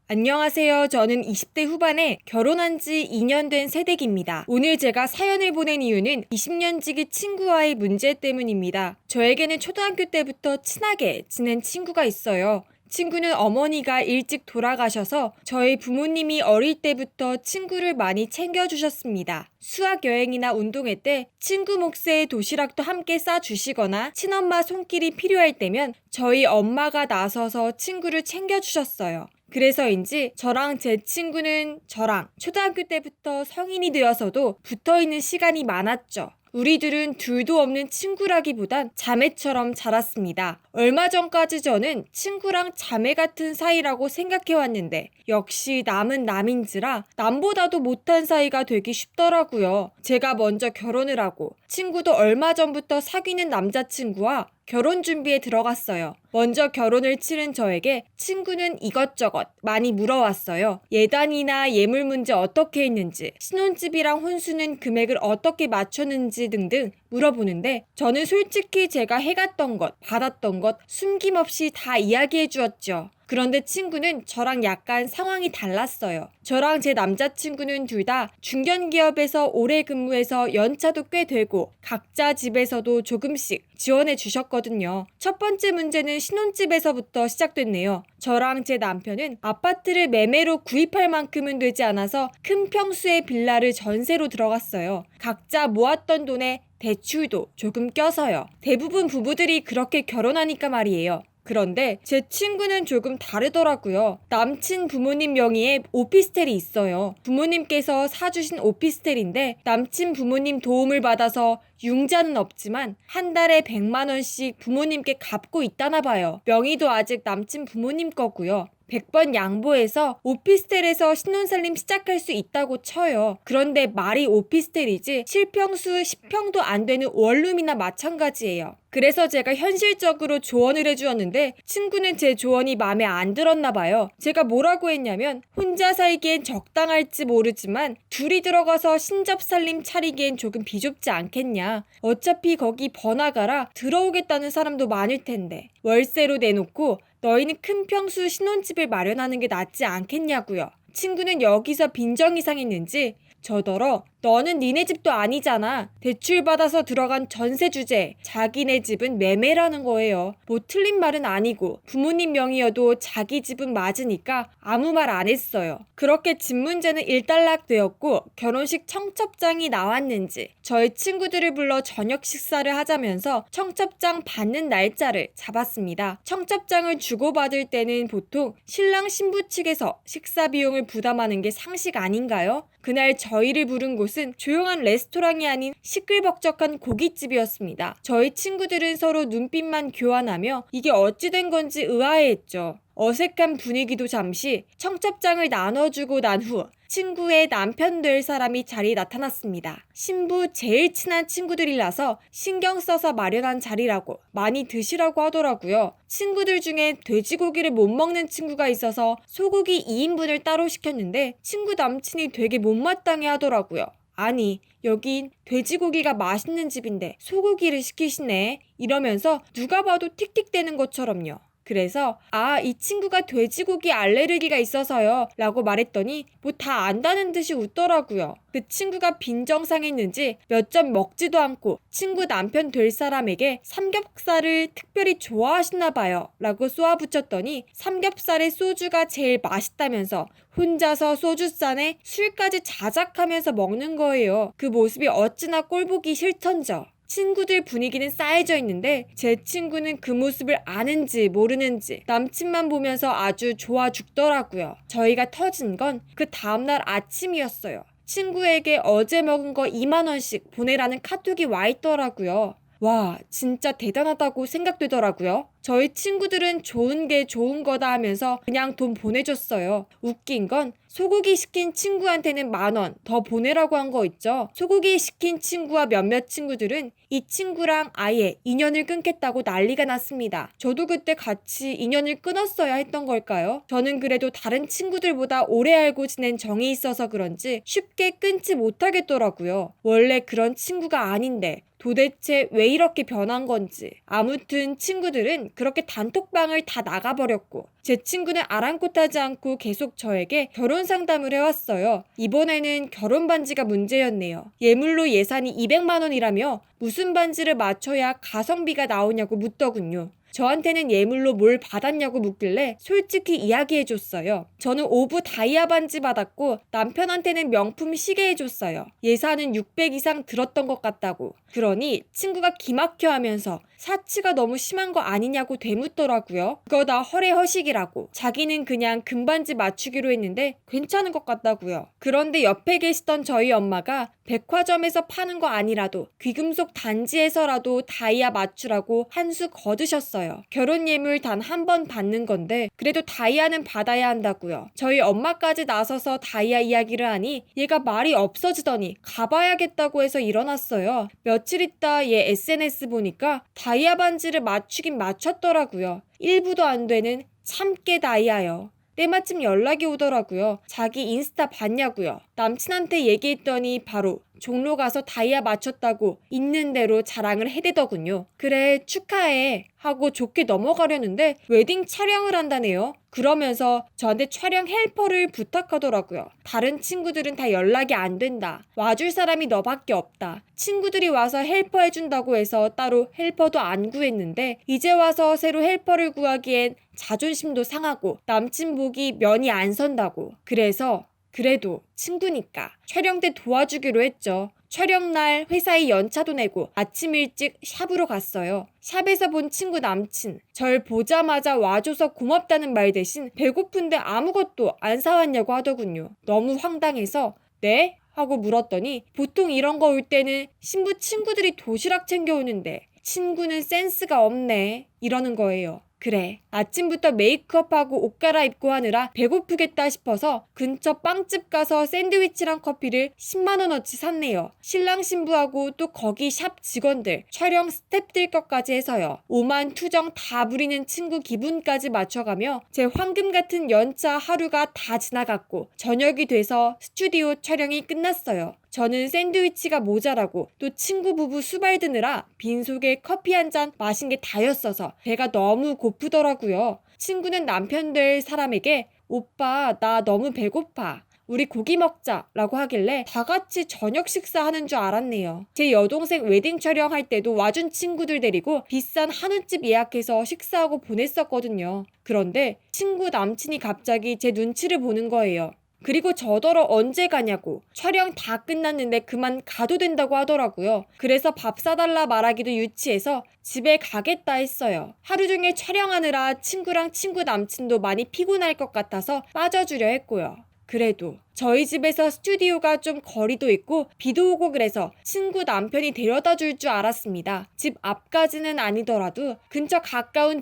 안녕하세요. 저는 20대 후반에 결혼한 지 2년 된 새댁입니다. 오늘 제가 사연을 보낸 이유는 20년 지기 친구와의 문제 때문입니다. 저에게는 초등학교 때부터 친하게 지낸 친구가 있어요. 친구는 어머니가 일찍 돌아가셔서 저희 부모님이 어릴 때부터 친구를 많이 챙겨주셨습니다. 수학 여행이나 운동회 때 친구 몫의 도시락도 함께 싸주시거나 친엄마 손길이 필요할 때면 저희 엄마가 나서서 친구를 챙겨주셨어요. 그래서인지 저랑 제 친구는 저랑 초등학교 때부터 성인이 되어서도 붙어있는 시간이 많았죠. 우리 둘은 둘도 없는 친구라기보단 자매처럼 자랐습니다. 얼마 전까지 저는 친구랑 자매 같은 사이라고 생각해왔는데 역시 남은 남인지라 남보다도 못한 사이가 되기 쉽더라고요. 제가 먼저 결혼을 하고 친구도 얼마 전부터 사귀는 남자친구와 결혼 준비에 들어갔어요. 먼저 결혼을 치른 저에게 친구는 이것저것 많이 물어왔어요. 예단이나 예물 문제 어떻게 했는지, 신혼집이랑 혼수는 금액을 어떻게 맞췄는지 등등 물어보는데 저는 솔직히 제가 해갔던 것, 받았던 것 숨김없이 다 이야기해 주었죠. 그런데 친구는 저랑 약간 상황이 달랐어요. 저랑 제 남자친구는 둘 다 중견기업에서 오래 근무해서 연차도 꽤 되고 각자 집에서도 조금씩 지원해 주셨거든요. 첫 번째 문제는 신혼집에서부터 시작됐네요. 저랑 제 남편은 아파트를 매매로 구입할 만큼은 되지 않아서 큰 평수의 빌라를 전세로 들어갔어요. 각자 모았던 돈에 대출도 조금 껴서요. 대부분 부부들이 그렇게 결혼하니까 말이에요. 그런데 제 친구는 조금 다르더라고요. 남친 부모님 명의의 오피스텔이 있어요. 부모님께서 사주신 오피스텔인데 남친 부모님 도움을 받아서 융자는 없지만 한 달에 100만 원씩 부모님께 갚고 있다나 봐요. 명의도 아직 남친 부모님 거고요. 100번 양보해서 오피스텔에서 신혼살림 시작할 수 있다고 쳐요. 그런데 말이 오피스텔이지 실평수 10평도 안 되는 원룸이나 마찬가지예요. 그래서 제가 현실적으로 조언을 해주었는데 친구는 제 조언이 마음에 안 들었나 봐요. 제가 뭐라고 했냐면 혼자 살기엔 적당할지 모르지만 둘이 들어가서 신접살림 차리기엔 조금 비좁지 않겠냐. 어차피 거기 번화가라 들어오겠다는 사람도 많을 텐데 월세로 내놓고 너희는 큰 평수 신혼집을 마련하는 게 낫지 않겠냐고요. 친구는 여기서 빈정이상했는지 저더러 너는 니네 집도 아니잖아. 대출받아서 들어간 전세 주제. 자기네 집은 매매라는 거예요. 뭐 틀린 말은 아니고 부모님 명의여도 자기 집은 맞으니까 아무 말 안 했어요. 그렇게 집 문제는 일단락되었고 결혼식 청첩장이 나왔는지 저희 친구들을 불러 저녁 식사를 하자면서 청첩장 받는 날짜를 잡았습니다. 청첩장을 주고받을 때는 보통 신랑 신부 측에서 식사 비용을 부담하는 게 상식 아닌가요? 그날 저희를 부른 곳은 조용한 레스토랑이 아닌 시끌벅적한 고깃집이었습니다. 저희 친구들은 서로 눈빛만 교환하며 이게 어찌 된 건지 의아해했죠. 어색한 분위기도 잠시 청첩장을 나눠주고 난 후 친구의 남편 될 사람이 자리에 나타났습니다. 신부 제일 친한 친구들이라서 신경 써서 마련한 자리라고 많이 드시라고 하더라고요. 친구들 중에 돼지고기를 못 먹는 친구가 있어서 소고기 2인분을 따로 시켰는데 친구 남친이 되게 못마땅해 하더라고요. 아니, 여긴 돼지고기가 맛있는 집인데 소고기를 시키시네. 이러면서 누가 봐도 틱틱대는 것처럼요. 그래서 이 친구가 돼지고기 알레르기가 있어서요 라고 말했더니 뭐 다 안다는 듯이 웃더라고요. 그 친구가 빈정상했는지 몇 점 먹지도 않고 친구 남편 될 사람에게 삼겹살을 특별히 좋아하시나 봐요 라고 쏘아붙였더니 삼겹살에 소주가 제일 맛있다면서 혼자서 소주잔에 술까지 자작하면서 먹는 거예요. 그 모습이 어찌나 꼴보기 싫던져. 친구들 분위기는 쌓여져 있는데 제 친구는 그 모습을 아는지 모르는지 남친만 보면서 아주 좋아 죽더라고요. 저희가 터진 건 그 다음날 아침이었어요. 친구에게 어제 먹은 거 2만 원씩 보내라는 카톡이 와 있더라고요. 와, 진짜 대단하다고 생각되더라고요. 저희 친구들은 좋은 게 좋은 거다 하면서 그냥 돈 보내줬어요. 웃긴 건 소고기 시킨 친구한테는 10,000원 더 보내라고 한 거 있죠. 소고기 시킨 친구와 몇몇 친구들은 이 친구랑 아예 인연을 끊겠다고 난리가 났습니다. 저도 그때 같이 인연을 끊었어야 했던 걸까요? 저는 그래도 다른 친구들보다 오래 알고 지낸 정이 있어서 그런지 쉽게 끊지 못하겠더라고요. 원래 그런 친구가 아닌데 도대체 왜 이렇게 변한 건지. 아무튼 친구들은 그렇게 단톡방을 다 나가버렸고 제 친구는 아랑곳하지 않고 계속 저에게 결혼 상담을 해왔어요. 이번에는 결혼 반지가 문제였네요. 예물로 예산이 200만 원이라며 무슨 반지를 맞춰야 가성비가 나오냐고 묻더군요. 저한테는 예물로 뭘 받았냐고 묻길래 솔직히 이야기해줬어요. 저는 오브 다이아 반지 받았고 남편한테는 명품 시계 해줬어요. 예산은 600 이상 들었던 것 같다고. 그러니 친구가 기막혀 하면서 사치가 너무 심한 거 아니냐고 되묻더라고요. 그거 다 허례허식이라고. 자기는 그냥 금반지 맞추기로 했는데 괜찮은 것 같다고요. 그런데 옆에 계시던 저희 엄마가 백화점에서 파는 거 아니라도 귀금속 단지에서라도 다이아 맞추라고 한 수 거두셨어요. 결혼 예물 단 한 번 받는 건데 그래도 다이아는 받아야 한다고요. 저희 엄마까지 나서서 다이아 이야기를 하니 얘가 말이 없어지더니 가봐야겠다고 해서 일어났어요. 며칠 있다 얘 SNS 보니까 다이아 반지를 맞추긴 맞췄더라고요. 1부도 안 되는 참깨 다이아요. 때마침 연락이 오더라고요. 자기 인스타 봤냐고요. 남친한테 얘기했더니 바로 종로 가서 다이아 맞췄다고 있는 대로 자랑을 해대더군요. 그래 축하해 하고 좋게 넘어가려는데 웨딩 촬영을 한다네요. 그러면서 저한테 촬영 헬퍼를 부탁하더라고요. 다른 친구들은 다 연락이 안 된다. 와줄 사람이 너밖에 없다. 친구들이 와서 헬퍼 해준다고 해서 따로 헬퍼도 안 구했는데 이제 와서 새로 헬퍼를 구하기엔 자존심도 상하고 남친 보기 면이 안 선다고. 그래서 그래도 친구니까 촬영 때 도와주기로 했죠. 촬영날 회사에 연차도 내고 아침 일찍 샵으로 갔어요. 샵에서 본 친구 남친 절 보자마자 와줘서 고맙다는 말 대신 배고픈데 아무것도 안 사왔냐고 하더군요. 너무 황당해서 네? 하고 물었더니 보통 이런 거 올 때는 신부 친구들이 도시락 챙겨오는데 친구는 센스가 없네 이러는 거예요. 그래 아침부터 메이크업하고 옷 갈아입고 하느라 배고프겠다 싶어서 근처 빵집 가서 샌드위치랑 커피를 10만원어치 샀네요. 신랑 신부하고 또 거기 샵 직원들 촬영 스태프들 것까지 해서요. 오만 투정 다 부리는 친구 기분까지 맞춰가며 제 황금 같은 연차 하루가 다 지나갔고 저녁이 돼서 스튜디오 촬영이 끝났어요. 저는 샌드위치가 모자라고 또 친구 부부 수발 드느라 빈속에 커피 한 잔 마신 게 다였어서 배가 너무 고프더라고요. 친구는 남편 될 사람에게 오빠 나 너무 배고파. 우리 고기 먹자 라고 하길래 다 같이 저녁 식사하는 줄 알았네요. 제 여동생 웨딩 촬영할 때도 와준 친구들 데리고 비싼 한우집 예약해서 식사하고 보냈었거든요. 그런데 친구 남친이 갑자기 제 눈치를 보는 거예요. 그리고 저더러 언제 가냐고. 촬영 다 끝났는데 그만 가도 된다고 하더라고요. 그래서 밥 사달라 말하기도 유치해서 집에 가겠다 했어요. 하루 종일 촬영하느라 친구랑 친구 남친도 많이 피곤할 것 같아서 빠져주려 했고요. 그래도 저희 집에서 스튜디오가 좀 거리도 있고 비도 오고 그래서 친구 남편이 데려다 줄 줄 알았습니다. 집 앞까지는 아니더라도 근처 가까운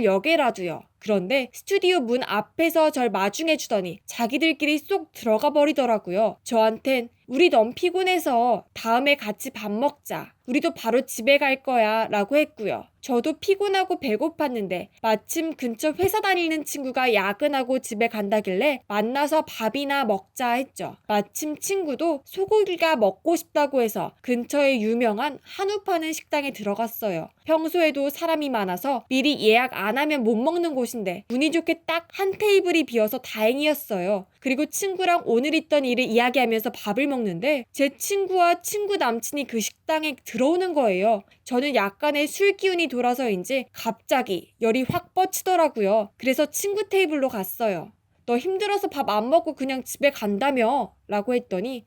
지하철역에라도요. 그런데 스튜디오 문 앞에서 절 마중해 주더니 자기들끼리 쏙 들어가 버리더라고요. 저한텐 우리 너무 피곤해서 다음에 같이 밥 먹자. 우리도 바로 집에 갈 거야 라고 했고요. 저도 피곤하고 배고팠는데 마침 근처 회사 다니는 친구가 야근하고 집에 간다길래 만나서 밥이나 먹자 했죠. 마침 친구도 소고기가 먹고 싶다고 해서 근처에 유명한 한우 파는 식당에 들어갔어요. 평소에도 사람이 많아서 미리 예약 안 하면 못 먹는 곳인데 운이 좋게 딱 한 테이블이 비어서 다행이었어요. 그리고 친구랑 오늘 있던 일을 이야기하면서 밥을 먹는데 제 친구와 친구 남친이 그 식당에 들어오는 거예요. 저는 약간의 술 기운이 돌아서인지 갑자기 열이 확 뻗치더라고요. 그래서 친구 테이블로 갔어요. 너 힘들어서 밥 안 먹고 그냥 집에 간다며? 라고 했더니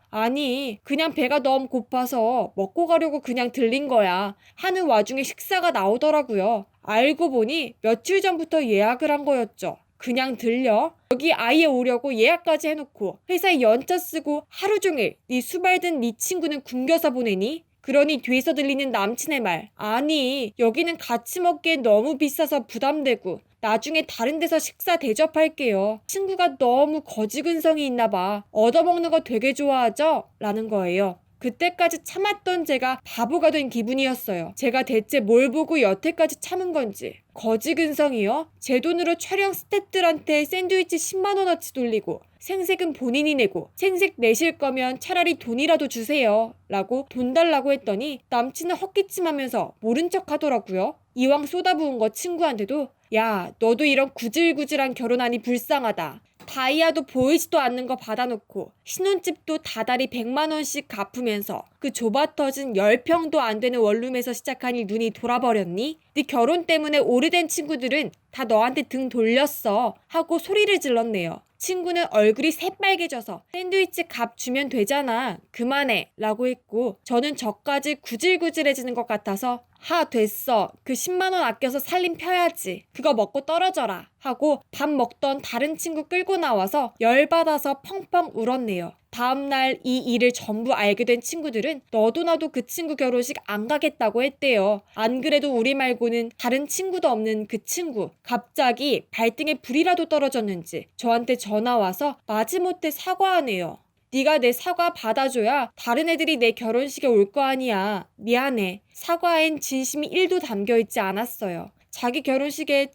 아니 그냥 배가 너무 고파서 먹고 가려고 그냥 들린 거야 하는 와중에 식사가 나오더라고요. 알고 보니 며칠 전부터 예약을 한 거였죠. 그냥 들려? 여기 아예 오려고 예약까지 해놓고 회사에 연차 쓰고 하루 종일 네 수발든 네 친구는 굶겨서 보내니? 그러니 뒤에서 들리는 남친의 말 아니 여기는 같이 먹기엔 너무 비싸서 부담되고 나중에 다른 데서 식사 대접할게요. 친구가 너무 거지근성이 있나봐. 얻어먹는 거 되게 좋아하죠? 라는 거예요. 그때까지 참았던 제가 바보가 된 기분이었어요. 제가 대체 뭘 보고 여태까지 참은 건지. 거지근성이요? 제 돈으로 촬영 스태프들한테 샌드위치 10만원어치 돌리고 생색은 본인이 내고 생색 내실 거면 차라리 돈이라도 주세요 라고 돈 달라고 했더니 남친은 헛기침하면서 모른 척 하더라고요. 이왕 쏟아부은 거 친구한테도 야, 너도 이런 구질구질한 결혼하니 불쌍하다. 다이아도 보이지도 않는 거 받아놓고 신혼집도 다달이 100만 원씩 갚으면서 그 좁아터진 10평도 안 되는 원룸에서 시작하니 눈이 돌아버렸니? 네 결혼 때문에 오래된 친구들은 다 너한테 등 돌렸어 하고 소리를 질렀네요. 친구는 얼굴이 새빨개져서 샌드위치 값 주면 되잖아. 그만해 라고 했고 저는 저까지 구질구질해지는 것 같아서 하 됐어. 그 10만 원 아껴서 살림 펴야지. 그거 먹고 떨어져라 하고 밥 먹던 다른 친구 끌고 나와서 열받아서 펑펑 울었네요. 다음날 이 일을 전부 알게 된 친구들은 너도 나도 그 친구 결혼식 안 가겠다고 했대요. 안 그래도 우리 말고는 다른 친구도 없는 그 친구. 갑자기 발등에 불이라도 떨어졌는지 저한테 전화 와서 마지못해 사과하네요. 네가 내 사과 받아줘야 다른 애들이 내 결혼식에 올 거 아니야. 미안해. 사과엔 진심이 1도 담겨있지 않았어요. 자기 결혼식에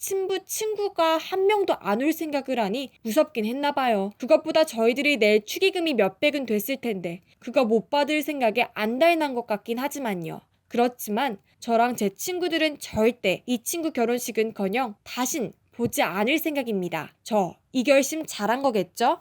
친구가 한 명도 안 올 생각을 하니 무섭긴 했나 봐요. 그것보다 저희들이 낼 축의금이 몇백은 됐을 텐데 그거 못 받을 생각에 안달난 것 같긴 하지만요. 그렇지만 저랑 제 친구들은 절대 이 친구 결혼식은커녕 다신 보지 않을 생각입니다. 저 이 결심 잘한 거겠죠?